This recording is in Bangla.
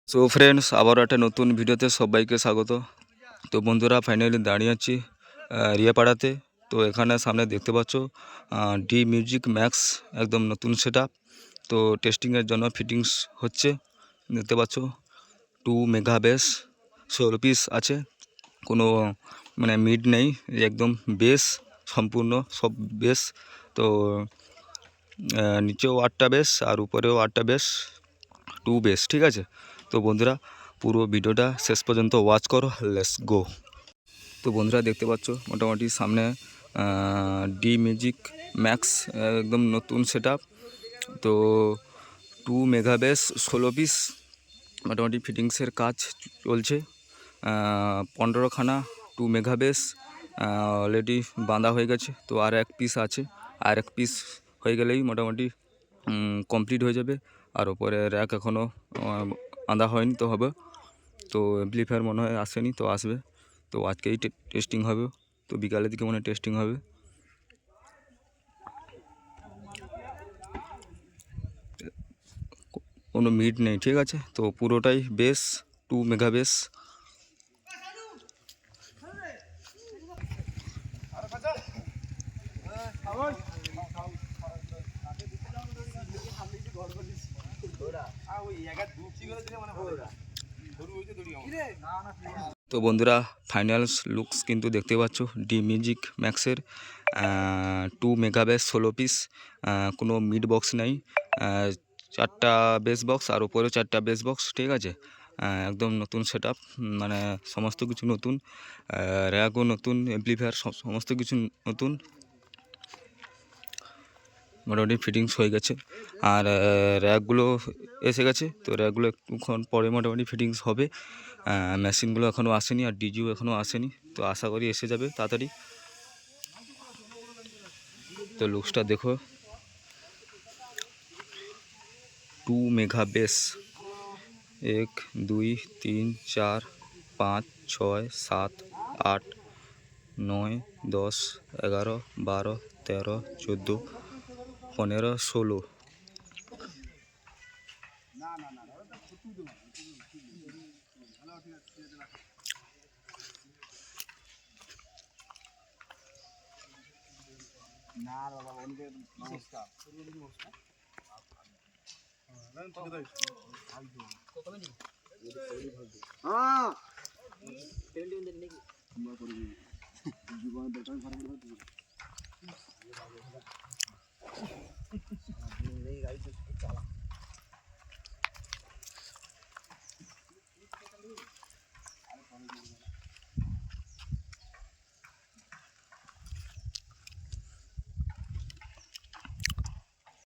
সো ফ্রেন্ডস, আবার একটা নতুন ভিডিওতে সবাইকে স্বাগত। তো বন্ধুরা, ফাইনালি দাঁড়িয়ে আছি রিয়াপাড়াতে। তো এখানে সামনে দেখতে পাচ্ছ ডি মিউজিক ম্যাক্স, একদম নতুন সেটআপ। তো টেস্টিংয়ের জন্য ফিটিংস হচ্ছে। দেখতে পাচ্ছ 2 মেগা বেস 16 পিস আছে, কোনো মানে মিড নেই, একদম বেস, সম্পূর্ণ সব বেস। তো নিচেও 8টা বেস আর উপরেও 8টা বেস, 2 বেস, ঠিক আছে। তো বন্ধুরা, পুরো ভিডিওটা শেষ পর্যন্ত ওয়াচ করো, লেটস গো। তো বন্ধুরা, দেখতে পাচ্ছ মোটামুটি সামনে ডি মিউজিক ম্যাক্স, একদম নতুন সেটআপ। তো 2 মেগা বেস 16 পিস, মোটামুটি ফিটিংসের কাজ চলছে। 15খানা 2 মেগা বেস অলরেডি বাঁধা হয়ে গেছে। তো আর এক পিস আছে, আর এক পিস হয়ে গেলেই মোটামুটি কমপ্লিট হয়ে যাবে। আর ওপরে র্যাক এখনও বাঁধা হয়নি, তো হবে। তো অ্যাম্পলিফায়ার মনে হয় আসেনি, তো আসবে। তো আজকেই টেস্টিং হবে, তো বিকালের দিকে মনে হয় টেস্টিং হবে। কোনো মিড নেই, ঠিক আছে। তো পুরোটাই বেস, 2 মেগা বেস। তো বন্ধুরা, ফাইনাল লুকস কিন্তু দেখতে পাচ্ছ ডি মিউজিক ম্যাক্সের 2 মেগা বেস 16 পিস, কোনো মিড বক্স নেই। 4টা বেস বক্স আর উপরেও 4টা বেস বক্স, ঠিক আছে। একদম নতুন সেটআপ, মানে সমস্ত কিছু নতুন, র্যাকও নতুন, অ্যাম্পলিফায়ার সমস্ত কিছু নতুন। মোটামুটি ফিটিংস হয়ে গেছে, আর র্যাকগুলো এসে গেছে। তো র্যাকগুলো একটুক্ষণ পরে মোটামুটি ফিটিংস হবে। মেশিনগুলো এখনও আসেনি, আর ডিজিও এখনও আসেনি, তো আশা করি এসে যাবে তাড়াতাড়ি। তো লুকসটা দেখো, 2 মেগা বেস, 1 2 3 4 5 6 7 8 9 10 11 12 13 14 15 16। না বাবা, ওনকে নমস্কার। হ্যাঁ, জীবনের দরকার ভালো করে